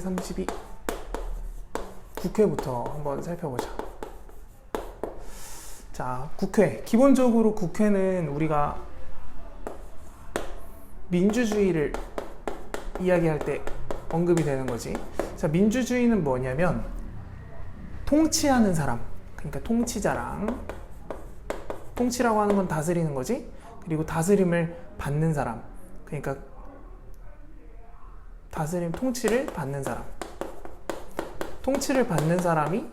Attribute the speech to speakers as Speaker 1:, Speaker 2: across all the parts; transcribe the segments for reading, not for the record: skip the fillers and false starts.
Speaker 1: 32 국회부터 한번 살펴보자. 자, 국회. 기본적으로 국회는 우리가 민주주의를 이야기할 때 언급이 되는 거지. 자, 민주주의는 뭐냐면 통치하는 사람, 그러니까 통치자랑, 통치라고 하는 건 다스리는 거지. 그리고 다스림을 받는 사람, 그러니까 다스림, 통치를 받는 사람. 통치를 받는 사람이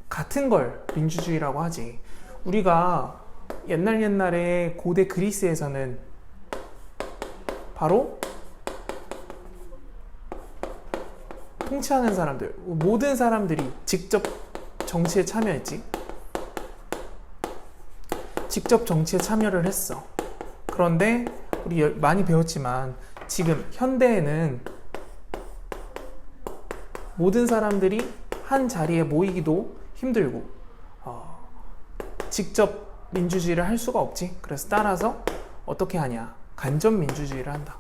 Speaker 1: 같은 걸 민주주의라고 하지. 우리가 옛날에 고대 그리스에서는 바로 통치하는 사람들, 모든 사람들이 직접 정치에 참여했지. 직접 정치에 참여를 했어. 그런데 우리 많이 배웠지만 지금 현대에는 모든 사람들이 한 자리에 모이기도 힘들고 직접 민주주의를 할 수가 없지. 그래서 따라서 어떻게 하냐? 간접 민주주의를 한다.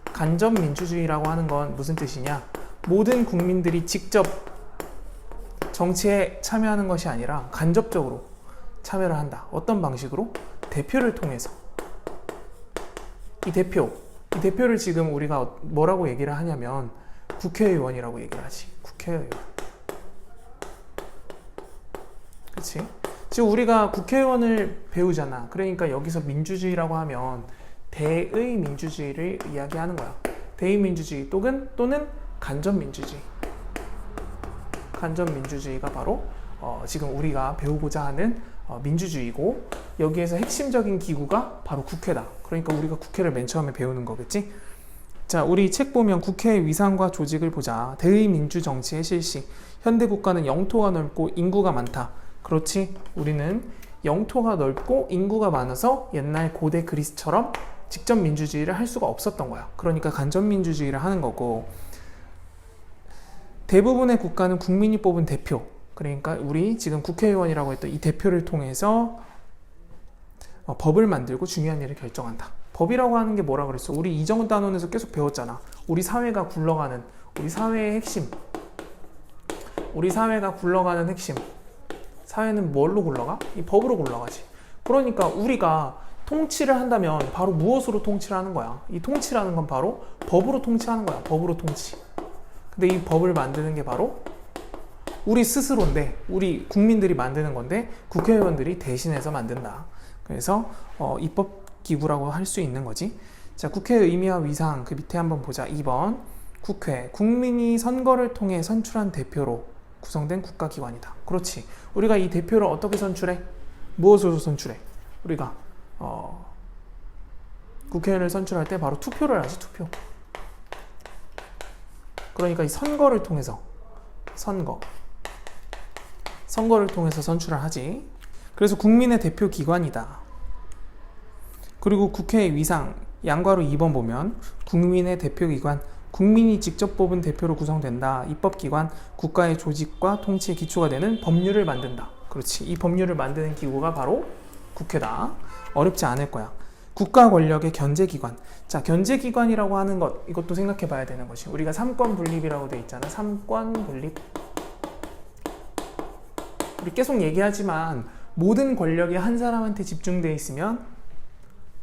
Speaker 1: 간접 민주주의라고 하는 건 무슨 뜻이냐? 모든 국민들이 직접 정치에 참여하는 것이 아니라 간접적으로 참여를 한다. 어떤 방식으로? 대표를 통해서. 이 대표를 지금 우리가 뭐라고 얘기를 하냐면 국회의원이라고 얘기를 하지. 국회의원. 그치? 지금 우리가 국회의원을 배우잖아. 그러니까 여기서 민주주의라고 하면 대의 민주주의를 이야기하는 거야. 대의 민주주의 또는 간접 민주주의. 간접 민주주의가 바로 지금 우리가 배우고자 하는 민주주의고, 여기에서 핵심적인 기구가 바로 국회다. 그러니까 우리가 국회를 맨 처음에 배우는 거겠지. 자, 우리 책 보면 국회의 위상과 조직을 보자. 대의 민주 정치의 실시. 현대 국가는 영토가 넓고 인구가 많다. 그렇지. 우리는 영토가 넓고 인구가 많아서 옛날 고대 그리스처럼 직접 민주주의를 할 수가 없었던 거야. 그러니까 간접 민주주의를 하는 거고, 대부분의 국가는 국민이 뽑은 대표, 그러니까 우리 지금 국회의원이라고 했던 이 대표를 통해서 법을 만들고 중요한 일을 결정한다. 법이라고 하는 게 뭐라 그랬어? 우리 이정훈 단원에서 계속 배웠잖아. 우리 사회가 굴러가는, 우리 사회의 핵심. 우리 사회가 굴러가는 핵심. 사회는 뭘로 굴러가? 이 법으로 굴러가지. 그러니까 우리가 통치를 한다면 바로 무엇으로 통치를 하는 거야? 이 통치라는 건 바로 법으로 통치하는 거야. 법으로 통치. 근데 이 법을 만드는 게 바로 우리 스스로인데, 우리 국민들이 만드는 건데 국회의원들이 대신해서 만든다. 그래서 입법기구라고 할 수 있는 거지. 자, 국회의 의미와 위상, 그 밑에 한번 보자. 2번 국회, 국민이 선거를 통해 선출한 대표로 구성된 국가기관이다. 그렇지. 우리가 이 대표를 어떻게 선출해? 무엇으로 선출해? 우리가 국회의원을 선출할 때 바로 투표를 하지. 투표. 그러니까 이 선거를 통해서 선거를 통해서 선출을 하지. 그래서 국민의 대표 기관이다. 그리고 국회의 위상, 양괄호 2번 보면 국민의 대표 기관, 국민이 직접 뽑은 대표로 구성된다. 입법기관, 국가의 조직과 통치의 기초가 되는 법률을 만든다. 그렇지. 이 법률을 만드는 기구가 바로 국회다. 어렵지 않을 거야. 국가 권력의 견제기관. 자, 견제기관이라고 하는 것, 이것도 생각해 봐야 되는 것이, 우리가 삼권 분립이라고 돼 있잖아. 삼권 분립. 우리 계속 얘기하지만 모든 권력이 한 사람한테 집중되어 있으면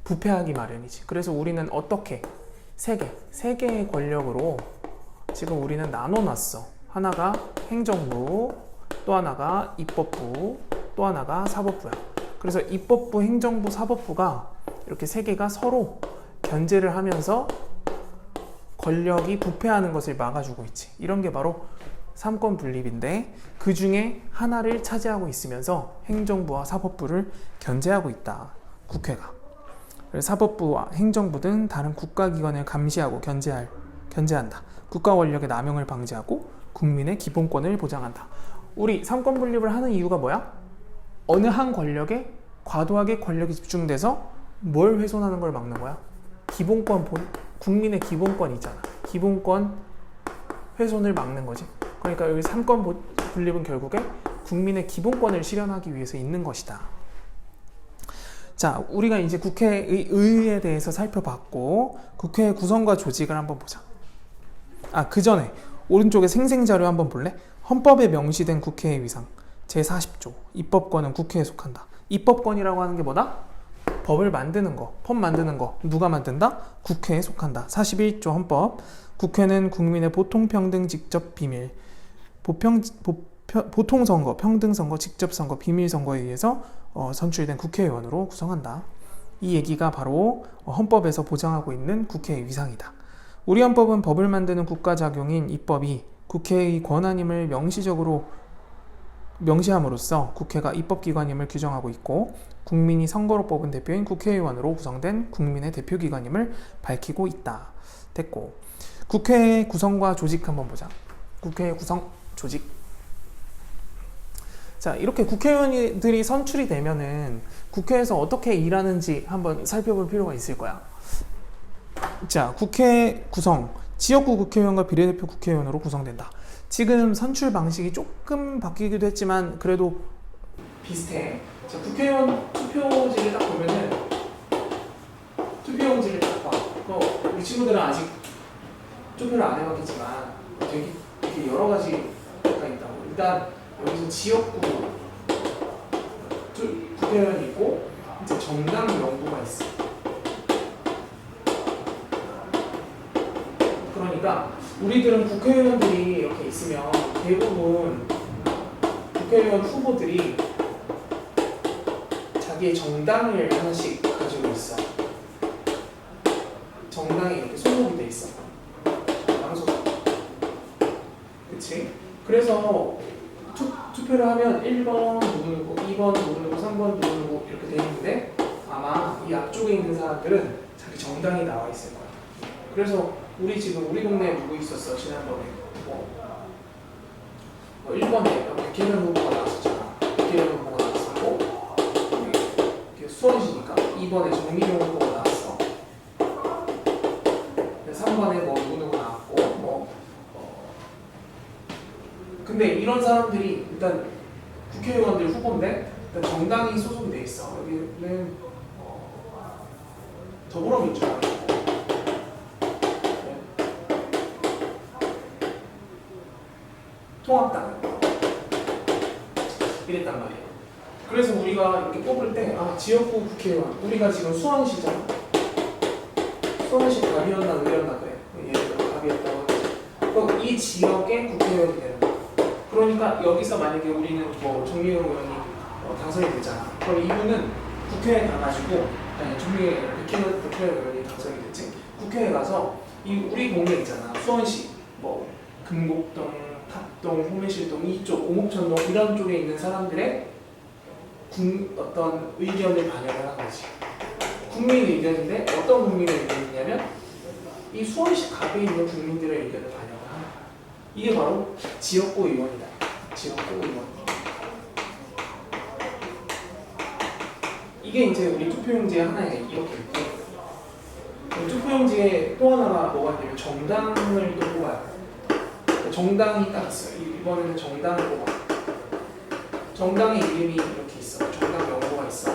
Speaker 1: 부패하기 마련이지. 그래서 우리는 어떻게 세 개의 권력으로 지금 우리는 나눠놨어. 하나가 행정부, 또 하나가 입법부, 또 하나가 사법부야. 그래서 입법부, 행정부, 사법부가 이렇게 세 개가 서로 견제를 하면서 권력이 부패하는 것을 막아주고 있지. 이런 게 바로 삼권 분립인데, 그 중에 하나를 차지하고 있으면서 행정부와 사법부를 견제하고 있다. 국회가. 그래서 사법부와 행정부 등 다른 국가기관을 감시하고 견제한다. 국가 권력의 남용을 방지하고 국민의 기본권을 보장한다. 우리 삼권 분립을 하는 이유가 뭐야? 어느 한 권력에 과도하게 권력이 집중돼서 뭘 훼손하는 걸 막는 거야? 기본권, 국민의 기본권이잖아. 기본권 훼손을 막는 거지. 그러니까 여기 삼권 분립은 결국에 국민의 기본권을 실현하기 위해서 있는 것이다. 자, 우리가 이제 국회의 의에 대해서 살펴봤고, 국회의 구성과 조직을 한번 보자. 그 전에 오른쪽에 생생자료 한번 볼래? 헌법에 명시된 국회의 위상 제40조 입법권은 국회에 속한다. 입법권이라고 하는 게 뭐다? 법을 만드는 거, 법 만드는 거 누가 만든다? 국회에 속한다. 41조 헌법 국회는 국민의 보통평등 직접 비밀 보통선거, 평등선거, 직접선거, 비밀선거에 의해서 선출된 국회의원으로 구성한다. 이 얘기가 바로 헌법에서 보장하고 있는 국회의 위상이다. 우리 헌법은 법을 만드는 국가작용인 입법이 국회의 권한임을 명시함으로써 국회가 입법기관임을 규정하고 있고 국민이 선거로 뽑은 대표인 국회의원으로 구성된 국민의 대표기관임을 밝히고 있다. 됐고, 국회의 구성과 조직 한번 보자. 국회의 구성, 조직. 자, 이렇게 국회의원들이 선출이 되면은 국회에서 어떻게 일하는지 한번 살펴볼 필요가 있을 거야. 자, 국회 구성. 지역구 국회의원과 비례대표 국회의원으로 구성된다. 지금 선출 방식이 조금 바뀌기도 했지만 그래도 비슷해. 자, 국회의원 투표지를 딱 보면은 투표용지를 딱 봐. 우리 친구들은 아직 투표를 안 해봤겠지만 되게 여러 가지가 있다고. 일단 여기서 지역구 국회의원이 있고 이제 정당 명부가 있어. 그러니까 우리들은 국회의원들이 이렇게 있으면 대부분 국회의원 후보들이 자기의 정당을 하나씩 가지고 있어. 정당에 이렇게 소속이 돼 있어. 정당 소속. 그치? 그래서 투표를 하면 1번 누구누구, 2번 누구누구, 3번 누구누구 이렇게 돼 있는데 아마 이 앞쪽에 있는 사람들은 자기 정당이 나와 있을 거야. 그래서 우리 동네에 누구 있었어? 지난번에 1번에 백혜련 후보가 나왔었잖아. 백혜련 후보가 나왔었고 수원시니까 2번에 정미경 후보가 나왔어. 3번에 누구누구 나왔고 근데 이런 사람들이 일단 국회의원들 후보인데 일단 정당이 소속이 돼 있어. 여기는 더불어민주당, 통합당 이랬단 말이야. 그래서 우리가 이렇게 뽑을 때 지역구 국회의원 우리가 지금 수원시잖아. 수원시 갑이었나 의였나 그래. 예를 들어 갑이었다고 하지. 그럼 이 지역의 국회의원이 되는 거야. 그러니까 여기서 만약에 우리는 정미경 의원이 당선이 되잖아. 그럼 이분은 국회에 가가지고 백혜련 의원이 당선이 됐지. 국회에 가서 우리 동네 있잖아. 수원시 금곡동, 탑동, 호매실동 이쪽, 오목천동 이런 쪽에 있는 사람들의 어떤 의견을 반영을 하는 거지. 국민 의견인데 어떤 국민의 의견이냐면 이 수원시 갑에 있는 국민들의 의견을 반영을 하는 거야. 이게 바로 지역구 의원이다. 지역구 의원. 이게 이제 우리 투표용지에 하나에 이렇게 있고 투표용지에 또 하나가 뭐가 있냐면 정당을 또 뽑아야 돼. 정당이 딱 있어요. 이번에는 정당을 뽑아. 정당의 이름이 이렇게 있어. 정당 명부가 있어.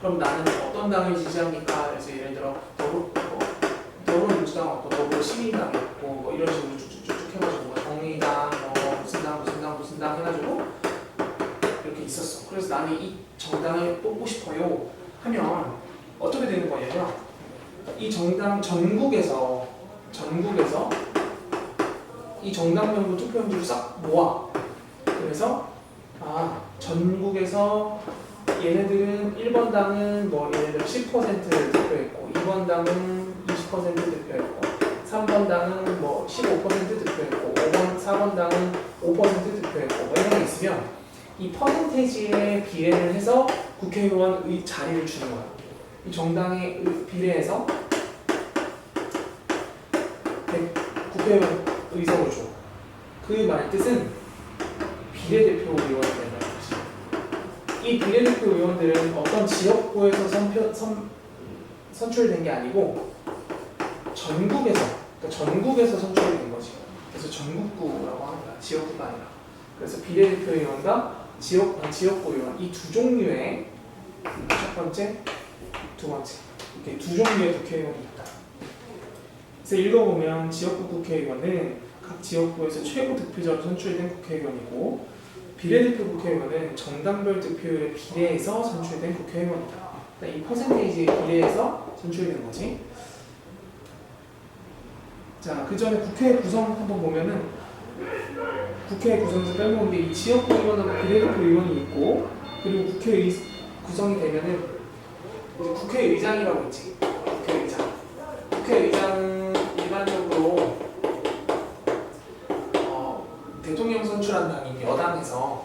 Speaker 1: 그럼 나는 어떤 당을 지지합니까? 그래서 예를 들어 더불어민주당 없고 더불어시민당이 없고 이런 식으로 쭉쭉쭉 해가지고 정의당 무슨 당 해가지고 이렇게 있었어. 그래서 나는 이 정당을 뽑고 싶어요 하면 어떻게 되는 거냐면 이 정당 전국에서 이 정당 명부 투표용지를 싹 모아. 그래서 전국에서 얘네들은 1번 당은 예를 들어 10% 득표했고 2번 당은 20% 득표했고 3번 당은 15% 득표했고 4번 당은 5% 득표했고 이런 게 있으면 이 퍼센테이지에 비례를 해서 국회의원 자리를 주는 거야. 이 정당에 비례해서 국회의원 의석을 줘. 그 말 뜻은 비례대표 의원이 된다는 거지. 이 비례대표 의원들은 어떤 지역구에서 선출된 게 아니고 전국에서 선출이 된 거지. 그래서 전국구라고 하는 거야. 지역구가 아니라. 그래서 비례대표 의원과 지역구 의원 이 두 종류의 첫 번째, 두 번째 이렇게 두 종류의 국회의원이 있다. 그래서 읽어보면 지역구 국회의원은 각 지역구에서 최고 득표자로 선출된 국회의원이고 비례대표 국회의원은 정당별 득표율에 비례해서 선출된 국회의원이다. 그러니까 이 퍼센테이지에 비례해서 선출된 거지. 자, 그 전에 국회 구성 한번 보면은 국회 구성에서 빼먹은 게 이 지역구 의원하고 비례대표 의원이 있고 그리고 국회 구성이 되면은 이제 국회의장이라고 있지. 국회의장. 국회의장은 일반적으로 대통령 선출한 당이 여당에서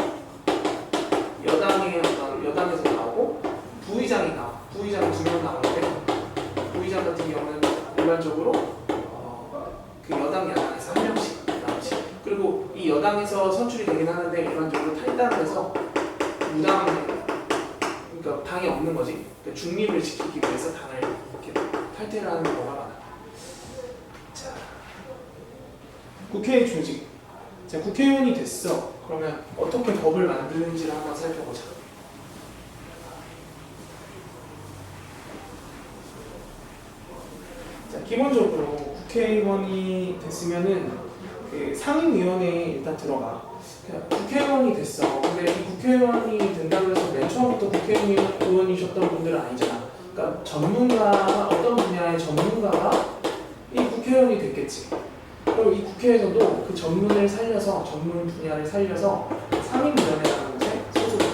Speaker 1: 나오고 부의장이 나와. 부의장이 2명 나오는데 부의장 같은 경우는 일반적으로 그 여당 야당에서 1명씩 나오지. 그리고 이 여당에서 선출이 되긴 하는데 일반적으로 탈당을 해서 무당, 그러니까 당이 없는 거지. 그러니까 중립을 지키기 위해서 당을 이렇게 탈퇴를 하는 경우가 많아. 자, 국회의 조직. 자, 국회의원이 됐어. 그러면 어떻게 법을 만드는지를 한번 살펴보자. 자, 기본적으로 국회의원이 됐으면은 그 상임위원회에 일단 들어가. 국회의원이 됐어. 근데 이 국회의원이 된다고 해서 맨 처음부터 국회의원이셨던 분들은 아니잖아. 그러니까 전문가, 어떤 분야의 전문가가 이 국회의원이 됐겠지. 그리고 이 국회에서도 그 전문 분야를 살려서 상임위원회라는 곳에 소속이 돼.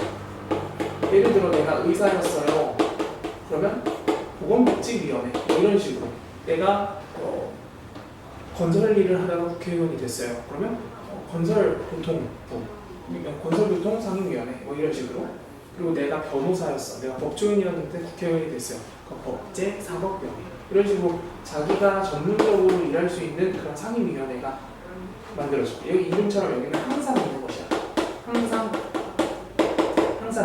Speaker 1: 예를 들어 내가 의사였어요. 그러면 보건복지위원회 이런 식으로 내가 건설 일을 하다가 국회의원이 됐어요. 그러면 건설교통부, 건설교통 상임위원회 이런 식으로. 그리고 내가 변호사였어. 내가 법조인이었는데 국회의원이 됐어요. 법제, 사법위원회 이런 식으로 자기가 전문적으로 일할 수 있는 그런 상임위원회가 만들어져. 여기 이름처럼 여기는 항상 있는 것이야. 항상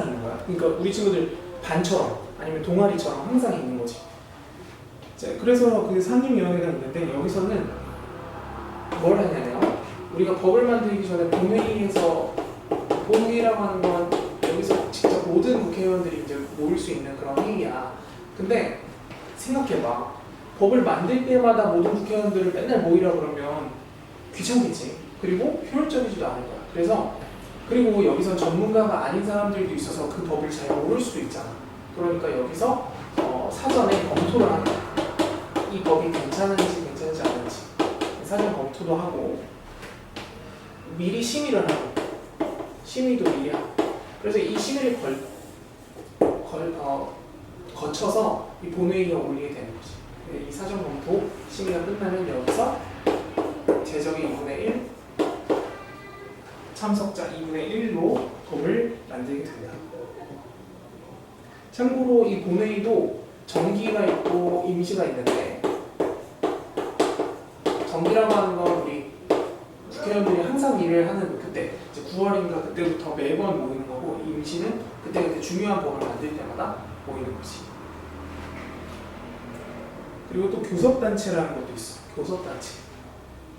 Speaker 1: 있는 거야. 그러니까 우리 친구들 반처럼 아니면 동아리처럼 항상 있는 거지. 자, 그래서 그 상임위원회가 있는데 여기서는 뭘 하냐면 우리가 법을 만들기 전에 본회의라고 하는 건 여기서 직접 모든 국회의원들이 이제 모일 수 있는 그런 회의야. 근데 생각해봐. 법을 만들 때마다 모든 국회의원들을 맨날 모이라 그러면 귀찮겠지. 그리고 효율적이지도 않을 거야. 그리고 여기서 전문가가 아닌 사람들도 있어서 그 법을 잘 모를 수도 있잖아. 그러니까 여기서 사전에 검토를 하는 거야. 이 법이 괜찮은지 않은지 사전 검토도 하고 미리 심의를 하고 심의도 미리 하고 그래서 이 심의를 거쳐서 이 본회의에 올리게 되는 거지. 이 사전 검토 심의가 끝나면 여기서 제적의 2분의 1 참석자 2분의 1로 법을 만들게 된다. 참고로 이 본회의도 정기가 있고 임시가 있는데 정기라고 하는 건 우리 국회의원들이 항상 일을 하는 그때 이제 9월인가 그때부터 매번 모이는 거고 임시는 그때 중요한 법을 만들 때마다 모이는 거지. 그리고 또 교섭단체라는 것도 있어. 교섭단체.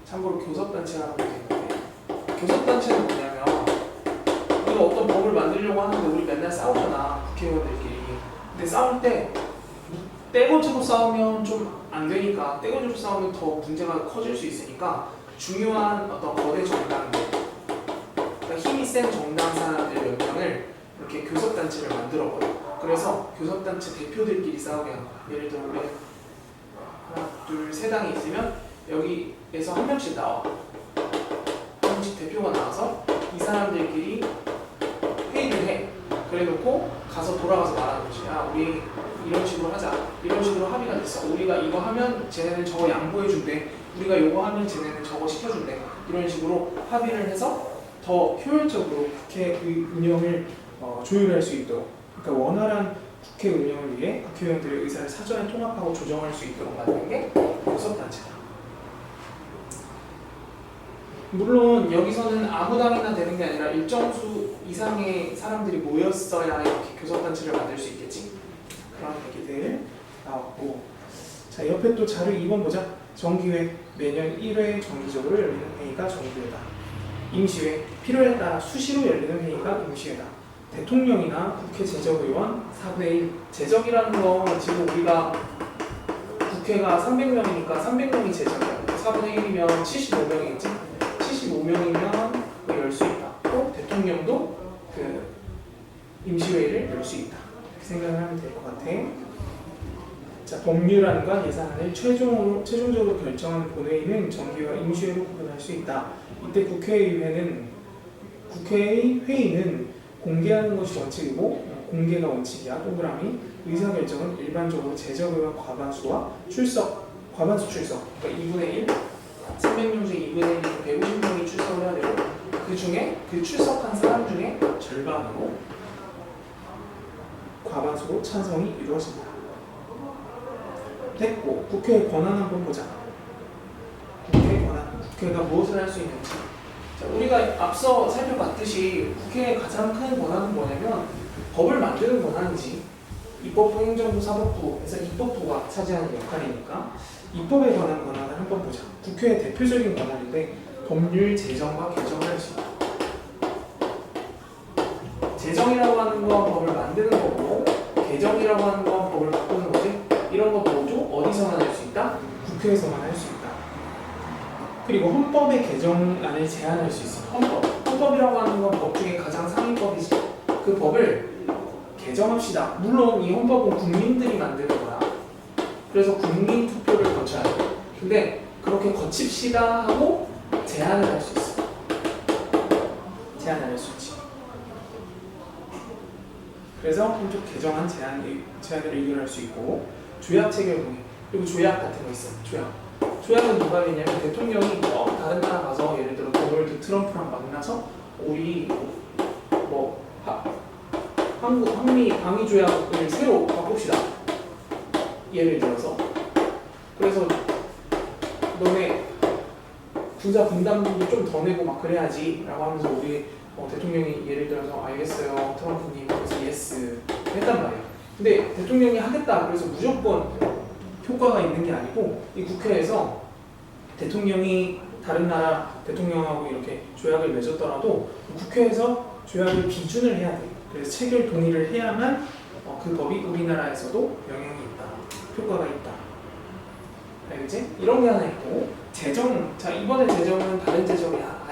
Speaker 1: 참고로 교섭단체라는 것도 있는데 교섭단체는 뭐냐면 우리가 어떤 법을 만들려고 하는데 우리 맨날 싸우잖아. 국회의원들끼리. 근데 싸울 때 떼거지로 싸우면 좀 안 되니까 떼거지로 싸우면 더 문제가 커질 수 있으니까 중요한 어떤 거대 정당들 그러니까 힘이 센 정당 사람들 몇 명을 이렇게 교섭단체를 만들어버려. 그래서 교섭단체 대표들끼리 싸우게 하는 거야. 예를 들어 우리 하나, 둘, 세 당이 있으면 여기에서 한 명씩 나와. 한 명씩 대표가 나와서 이 사람들끼리 회의를 해. 그래놓고 가서 돌아가서 말하는 거지. 야, 우리 이런 식으로 하자. 이런 식으로 합의가 됐어. 우리가 이거 하면 쟤네는 저거 양보해준대. 우리가 이거 하면 쟤네는 저거 시켜준대. 이런 식으로 합의를 해서 더 효율적으로 국회 운영을 조율할 수 있도록. 그러니까 원활한 국회 운영을 위해 국회의원들의 의사를 사전에 통합하고 조정할 수 있도록 만드는 게 교섭단체다. 물론 여기서는 아무 당이나 되는 게 아니라 일정 수 이상의 사람들이 모였어야 이렇게 교섭단체를 만들 수 있겠지. 그런 얘기들 나왔고, 자 옆에 또 자료 2번 보자. 정기회 매년 1회 정기적으로 열리는 회의가 정기회다. 임시회 필요에 따라 수시로 열리는 회의가 임시회다. 대통령이나 국회 제적의원 4분의 1 제적이라는 건 지금 우리가 국회가 300명이니까 300명이 제적이야. 4분의 1이면 75명이겠지? 75명이면 열 수 있다. 또 대통령도 그 임시회의를 열 수 있다. 이렇게 생각을 하면 될 것 같아. 자, 법률안과 예산안을 최종적으로 결정하는 본회의는 정기와 임시회로 구분할 수 있다. 이때 국회의 회의는 공개하는 것이 원칙이고 공개가 원칙이야. 동그라미. 의사결정은 일반적으로 제적의원 과반수 출석. 그러니까 2분의 1, 300명 중에 2분의 1, 150명이 출석을 해야 되고 그 중에 그 출석한 사람 중에 절반으로 과반수로 찬성이 이루어진다. 됐고, 국회의 권한 한번 보자. 국회의 권한, 국회가 무엇을 할 수 있는지. 자, 우리가 앞서 살펴봤듯이 국회의 가장 큰 권한은 뭐냐면 법을 만드는 권한이지. 입법부, 행정부, 사법부에서 입법부가 차지하는 역할이니까 입법에 관한 권한을 한번 보자. 국회의 대표적인 권한인데 법률 제정과 개정을 할 수 있다. 제정이라고 하는 건 법을 만드는 거고 개정이라고 하는 건 법을 바꾸는 거지. 이런 것 모두 어디서만 할 수 있다? 국회에서만 할 수 있다. 그리고 헌법의 개정안을 제안할 수 있어. 헌법이라고 하는 건 법 중에 가장 상위법이지. 그 법을 개정합시다. 물론 이 헌법은 국민들이 만드는 거야. 그래서 국민 투표를 거쳐야 돼. 근데 그렇게 거칩시다 하고 제안을 할 수 있어. 제안을 할 수 있지. 그래서 헌법 개정안 제안을 의결할 수 있고 조약 체결 동의. 그리고 조약 같은 거 있어. 조약은 누가 했냐면 대통령이 다른 나라 가서 예를 들어 도널드 트럼프랑 만나서 우리 한미 방위 조약을 새로 바꿉시다. 예를 들어서 그래서 너네 군사 분담금도 좀 더 내고 막 그래야지 라고 하면서 우리 대통령이 예를 들어서 알겠어요 트럼프님 그래서 예스 했단 말이야. 근데 대통령이 하겠다 그래서 무조건 효과가 있는 게 아니고 이 국회에서 대통령이 다른 나라 대통령하고 이렇게 조약을 맺었더라도 국회에서 조약을 비준을 해야 돼. 그래서 체결 동의를 해야만 그 법이 우리나라에서도 영향이 있다. 효과가 있다. 알겠지? 이런 게 하나 있고 재정. 자, 이번에 재정은 다른 재정이야.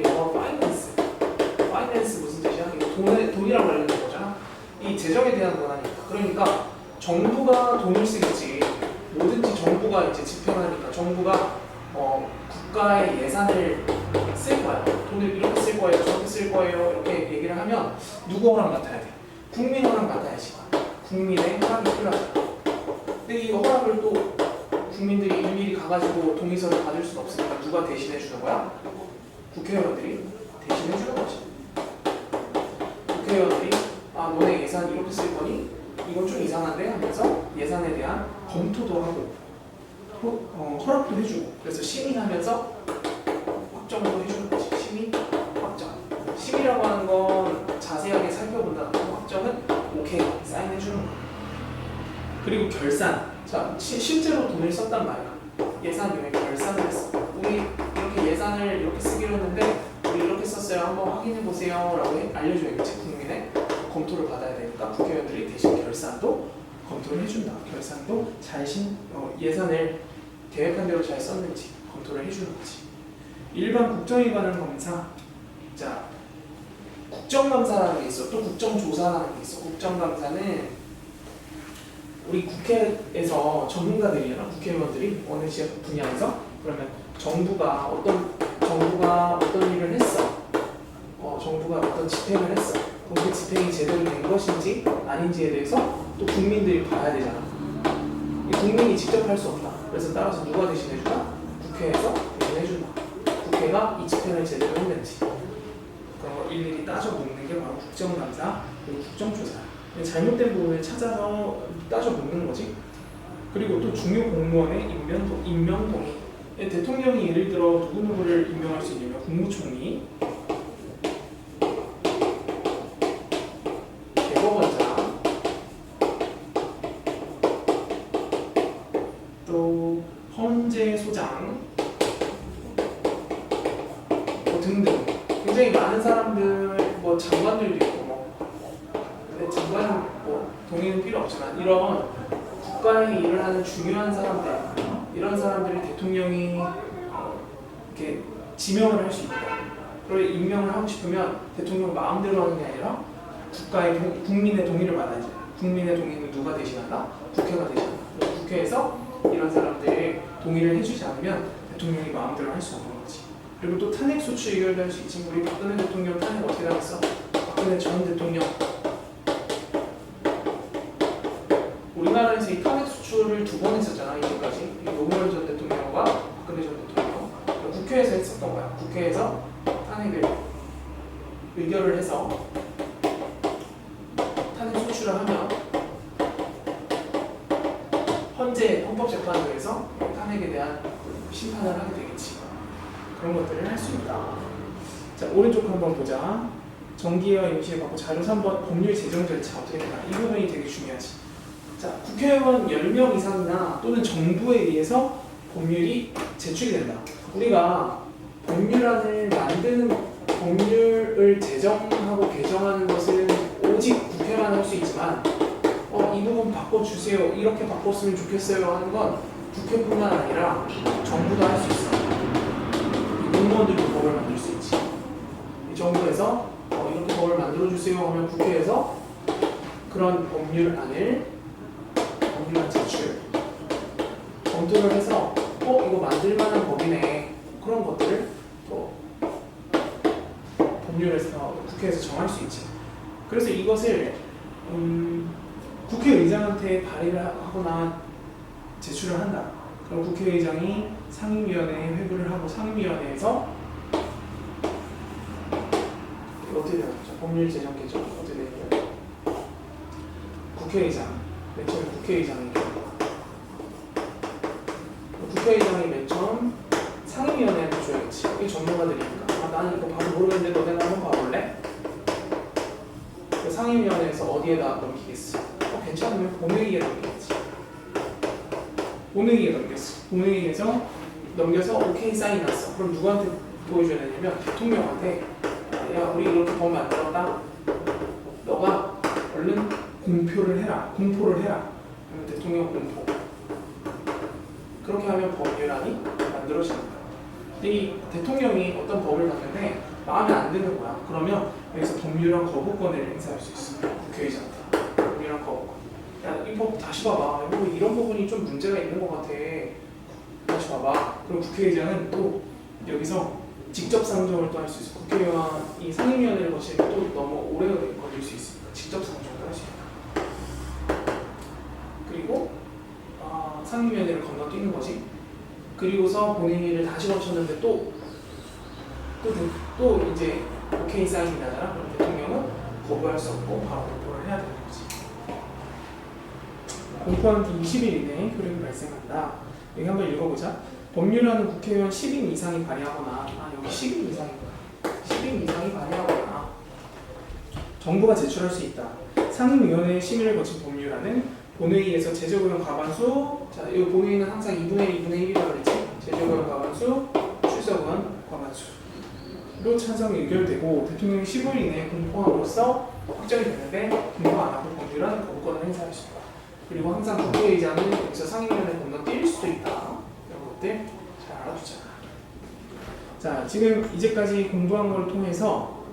Speaker 1: 영어 파이낸스 무슨 뜻이야? 이거 돈이랑 관련된 거잖아. 이 재정에 대한 권한이 있다. 그러니까 정부가 돈을 쓰겠지. 뭐든지 정부가 이제 집행하니까 정부가 국가의 예산을 쓸 거야. 돈을 이렇게 쓸 거예요, 저렇게 쓸 거예요 이렇게 얘기를 하면 누구 허락 맡아야 돼? 국민 허락 맡아야지. 국민의 허락이 필요하다. 근데 이 허락을 또 국민들이 일일이 가가지고 동의서를 받을 수는 없으니까 누가 대신해 주는 거야? 국회의원들이 대신해 주는 거지. 국회의원들이 너네 예산 이렇게 쓸 거니? 이건 좀 이상한데 하면서 예산에 대한 검토도 하고 허락도 해주고 그래서 심의하면서 확정도 해주는 거지. 심의, 확정. 심의라고 하는 건 자세하게 살펴본다는 거. 확정은 오케이 사인해주는 거. 그리고 결산. 자, 실제로 돈을 썼단 말이야. 예산용에 결산을 했어. 우리 이렇게 예산을 이렇게 쓰기로 했는데 우리 이렇게 썼어요. 한번 확인해 보세요 라고 알려줘야겠지. 국민의 검토를 받아야 되니까 국회의원들이 대신 결산도 검토를 해준다. 결산도 예산을 계획한 대로 잘 썼는지 검토를 해주는 거지. 일반 국정에 관한 검사. 자, 국정감사라는 게 있어. 또 국정조사라는 게 있어. 국정감사는 우리 국회에서 전문가들이나 국회의원들이 어느 분야에서 그러면 정부가 어떤 일을 했어. 정부가 어떤 집행을 했어. 그럼 그 집행이 제대로 된 것인지 아닌지에 대해서 또 국민들이 봐야 되잖아. 국민이 직접 할 수 없다. 그래서 따라서 누가 대신해주나? 국회에서 대신해준다. 국회가 이 집행을 제대로 했는지 그런 거 일일이 따져 묻는 게 바로 국정감사 그리고 국정조사. 잘못된 부분을 찾아서 따져 묻는 거지. 그리고 또 중요 공무원의 임명 동의. 대통령이 예를 들어 누구누구를 임명할 수 있냐면 국무총리, 대법원장, 또 헌재소장 등등 굉장히 많은 사람들 장관들도 있고 근데 장관은 동의는 필요 없지만 이런 국가에 일을 하는 중요한 사람들, 이런 사람들이 대통령이 이렇게 지명을 할 수 있다. 그리고 임명을 하고 싶으면 대통령 마음대로 하는 게 아니라 국민의 동의를 받아야지. 국민의 동의는 누가 대신한다? 국회가 대신한다. 국회에서 이런 사람들이 동의를 해주지 않으면 대통령이 마음대로 할 수 없는 거지. 그리고 또 탄핵 소추 의결도 할 수 있지. 우리 박근혜 대통령 탄핵 어떻게 당했어? 박근혜 전 대통령. 우리나라에서 이 탄핵 소추를 2번 했었잖아. 이제까지. 노무현 전 대통령과 박근혜 전 대통령. 국회에서 했었던 거야. 국회에서 탄핵을 의결을 해서 탄핵 소추를 하면 헌재 헌법재판소에서 탄핵에 대한 심판을 하게 되겠지. 그런 것들을 할 수 있다. 자, 오른쪽 한번 보자. 정기와 임시를 받고 자료 3번 법률 제정 절차 어떻게 되나. 이 부분이 되게 중요하지. 자, 국회의원 10명 이상이나 또는 정부에 의해서 법률이 제출이 된다. 우리가 법률안을 만드는 법률을 제정하고 개정하는 것은 오직 국회만 할 수 있지만 이 부분 바꿔주세요. 이렇게 바꿨으면 좋겠어요 하는 건 국회뿐만 아니라 정부도 할 수 있어. 공무원들도 법을 만들 수 있지. 이 정부에서 이렇게 법을 만들어주세요 하면 국회에서 그런 법률안 제출 검토를 해서 이거 만들만한 법이네. 그런 것들을 또 법률에서 국회에서 정할 수 있지. 그래서 이것을 국회의장한테 발의를 하거나 제출을 한다. 그럼 국회의장이 상임위원회에 회부를 하고 상임위원회에서 어떻게 되는 거죠? 법률 제정 개정 어떻게 되는 거예요? 국회의장, 맨 처음에 국회의장이 국회의장이 맨 처음 상임위원회한테 줘야겠지. 이게 전문가들이니까. 나는 이거 바로 모르겠는데 너네가 한번 봐볼래? 그 상임위원회에서 어디에다 넘기겠어? 괜찮으면 본회의에 넘기겠지. 본회의에 넘겼어. 본회의에서 넘겨서 오케이 사인 났어. 그럼 누구한테 보여줘야 되냐면 대통령한테 야 우리 이렇게 법 만들었다. 너가 얼른 공표를 해라. 공포를 해라. 그러면 대통령 공포. 그렇게 하면 법률안이 만들어지는 거야. 근데 이 대통령이 어떤 법을 봤는데 마음에 안 드는 거야. 그러면 여기서 법률안 거부권을 행사할 수 있어. 국회의장한테. 법률안 거부권. 야, 이 법 다시 봐봐. 이런 부분이 좀 문제가 있는 것 같아. 다시 봐봐. 그럼 국회의장은 또 여기서 직접 상정을 또 할 수 있어. 국회의원이 상임위원회를 거치면 또 너무 오래 걸릴 수 있으니까 직접 상정을 할 수 있다. 그리고 상임위원회를 건너뛰는 거지. 그리고서 본회의를 다시 거쳤는데 또 이제 오케이 사인이 나잖아. 그럼 대통령은 거부할 수 없고 바로 공포를 해야 되는 거지. 공포한 뒤 20일 이내에 효력이 발생한다. 여기 한번 읽어보자. 법률안은 국회의원 10인 이상이 발의하거나 여기 10인 이상이구나. 10인 이상이 발의하거나 정부가 제출할 수 있다. 상임위원회의 심의를 거친 법률안은 본회의에서 제적의원 과반수, 자, 이 본회의는 항상 2분의 1, 2분의 1이라고 그랬지. 제적의원 과반수, 출석의원 과반수로 찬성 의결되고 대통령이 15일 이내에 공포함으로써 확정이 되는데 공포 안 하고 법률안 거부권을 행사할 수 있다. 그리고 항상 국회의장은 여기서 상임위원회 건너뛸 수도 있다. 이런 것들 잘 알아두자. 자, 지금 이제까지 공부한 걸 통해서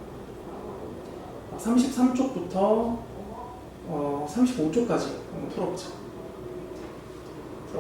Speaker 1: 33쪽부터 35쪽까지 한번 풀어보자.